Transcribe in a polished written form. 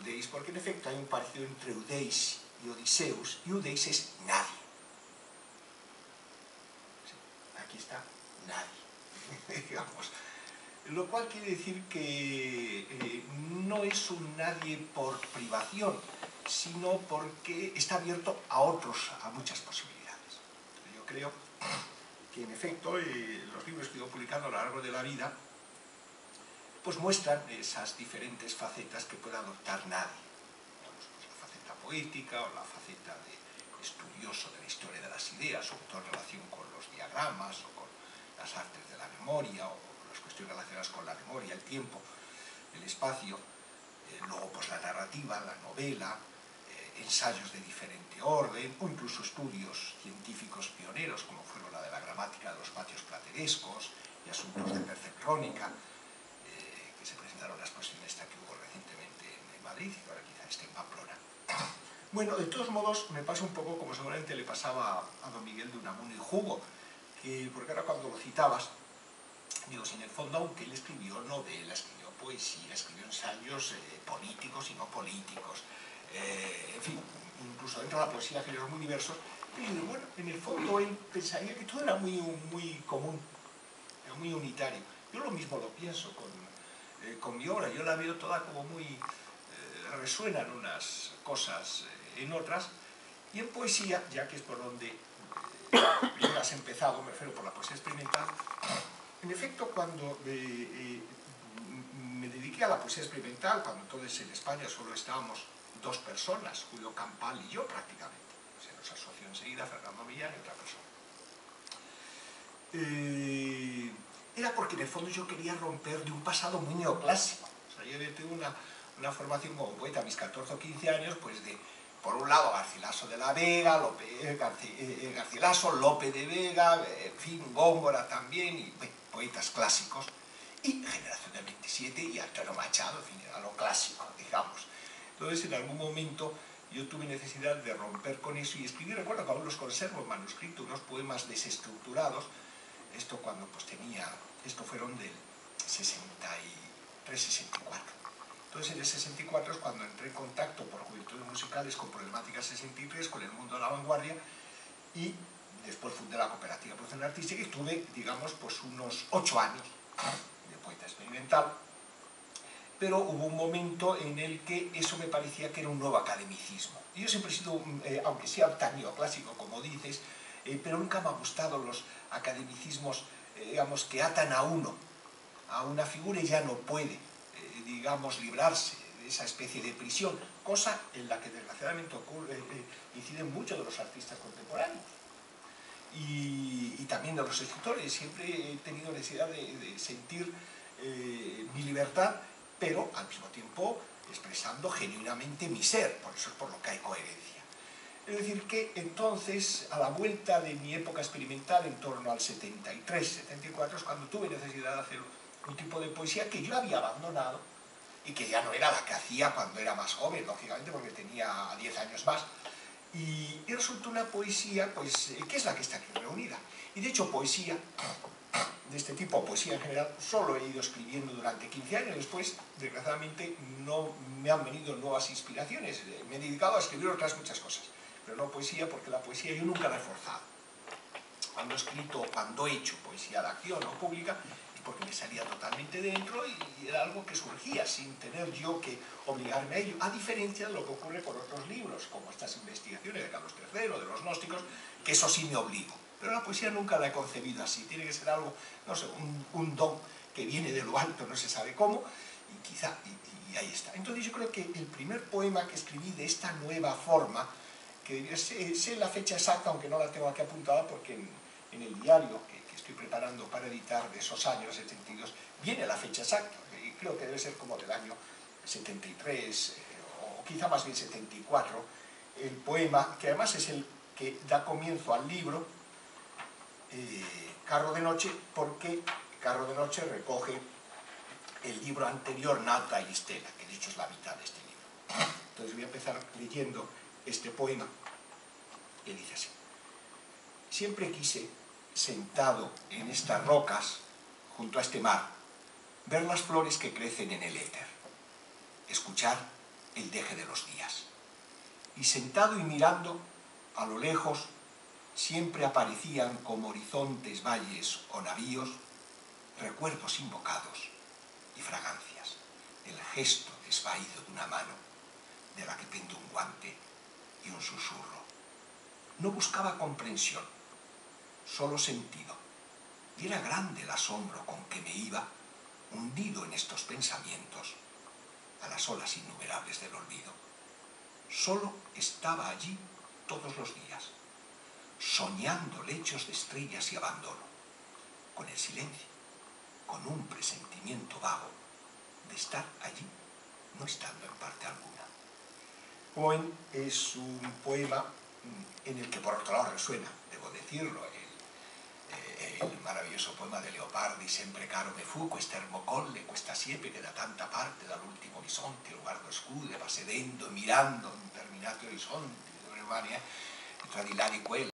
Eudeis, porque en efecto hay un parecido entre Eudeis y Odiseus, y Eudeis es nadie. Sí, aquí está nadie, digamos. Lo cual quiere decir que no es un nadie por privación, sino porque está abierto a muchas posibilidades. Yo creo que en efecto los libros que he ido publicando a lo largo de la vida pues muestran esas diferentes facetas que puede adoptar nadie. Pues la faceta poética o la faceta de estudioso de la historia de las ideas, sobre todo en relación con los diagramas o con las artes de la memoria o las cuestiones relacionadas con la memoria, el tiempo, el espacio. Luego pues la narrativa, la novela, ensayos de diferente orden o incluso estudios científicos pioneros como fueron la de la gramática de los patios platerescos y asuntos de perceptrónica, que se presentaron en la exposición esta que hubo recientemente en Madrid y ahora quizá esté en Pamplona. Bueno, de todos modos me pasa un poco como seguramente le pasaba a don Miguel de Unamuno y Hugo, porque ahora cuando lo citabas, digo, si en el fondo, aunque él escribió novela, escribió poesía, escribió ensayos políticos y no políticos, en fin, incluso dentro de la poesía géneros muy diversos, pero bueno, en el fondo él pensaría que todo era muy común, era muy unitario. Yo lo mismo lo pienso con mi obra, yo la veo toda como muy... resuenan unas cosas en otras, y en poesía, ya que es por donde primero has empezado, me refiero por la poesía experimental, en efecto, cuando me dediqué a la poesía experimental, cuando entonces en España solo estábamos dos personas, Julio Campal y yo prácticamente, se nos asoció enseguida Fernando Millán y otra persona. Era porque en el fondo yo quería romper de un pasado muy neoclásico. O sea, yo tengo una formación como poeta a mis 14 o 15 años, pues de, por un lado, Garcilaso de la Vega, Garcilaso, Lope de Vega, en fin, Góngora también, y poetas clásicos, y Generación del 27 y Antonio Machado, en fin, era lo clásico, digamos. Entonces, en algún momento yo tuve necesidad de romper con eso y escribí, recuerdo que aún los conservo en manuscrito, unos poemas desestructurados, esto cuando pues tenía, esto fueron del 63-64. Entonces en el 64 es cuando entré en contacto por Juventudes Musicales con Problemática 63, con el mundo de la vanguardia, y después fundé la cooperativa de producción artística y tuve, digamos, pues unos 8 años de poeta experimental, pero hubo un momento en el que eso me parecía que era un nuevo academicismo. Y yo siempre he sido, aunque sea tan neoclásico como dices, pero nunca me han gustado los academicismos, digamos, que atan a uno, a una figura y ya no puede, digamos, librarse de esa especie de prisión, cosa en la que desgraciadamente inciden muchos de los artistas contemporáneos y también de los escritores. Siempre he tenido necesidad de sentir mi libertad, pero al mismo tiempo expresando genuinamente mi ser, por eso es por lo que hay coherencia. Es decir, que entonces, a la vuelta de mi época experimental, en torno al 73-74, es cuando tuve necesidad de hacer un tipo de poesía que yo había abandonado y que ya no era la que hacía cuando era más joven, lógicamente, porque tenía 10 años más. Y resultó una poesía, pues, que es la que está aquí reunida. Y de hecho, poesía de este tipo, poesía en general, solo he ido escribiendo durante 15 años. Después, desgraciadamente, no me han venido nuevas inspiraciones. Me he dedicado a escribir otras muchas cosas, pero no poesía, porque la poesía yo nunca la he forzado. Cuando he escrito, cuando he hecho poesía de acción o pública, es porque me salía totalmente dentro y era algo que surgía sin tener yo que obligarme a ello, a diferencia de lo que ocurre con otros libros, como estas investigaciones de Carlos III, de los gnósticos, que eso sí me obligo. Pero la poesía nunca la he concebido así, tiene que ser algo, no sé, un don que viene de lo alto, no se sabe cómo, y quizá, y ahí está. Entonces yo creo que el primer poema que escribí de esta nueva forma, que sé la fecha exacta, aunque no la tengo aquí apuntada, porque en el diario que estoy preparando para editar de esos años 72, viene la fecha exacta, y creo que debe ser como del año 73, o quizá más bien 74, el poema, que además es el que da comienzo al libro, Carro de Noche, porque Carro de Noche recoge el libro anterior, Nauta y Stella, que de hecho es la mitad de este libro. Entonces voy a empezar leyendo este poema que dice así: siempre quise, sentado en estas rocas, junto a este mar, ver las flores que crecen en el éter, escuchar el deje de los días. Y sentado y mirando, a lo lejos, siempre aparecían como horizontes, valles o navíos, recuerdos invocados y fragancias, el gesto desvaído de una mano, de la que pende un guante y un susurro. No buscaba comprensión, solo sentido, y era grande el asombro con que me iba, hundido en estos pensamientos, a las olas innumerables del olvido. Solo estaba allí todos los días, soñando lechos de estrellas y abandono, con el silencio, con un presentimiento vago de estar allí, no estando en parte alguna. Owen es un poema en el que por otro lado resuena, debo decirlo, el maravilloso poema de Leopardi, sempre caro me fu, quest'ermo colle, questa siepe che da tanta parte dall'ultimo orizzonte lo guardo scude, va sedendo, mirando un determinato orizzonte, tra di là di quello,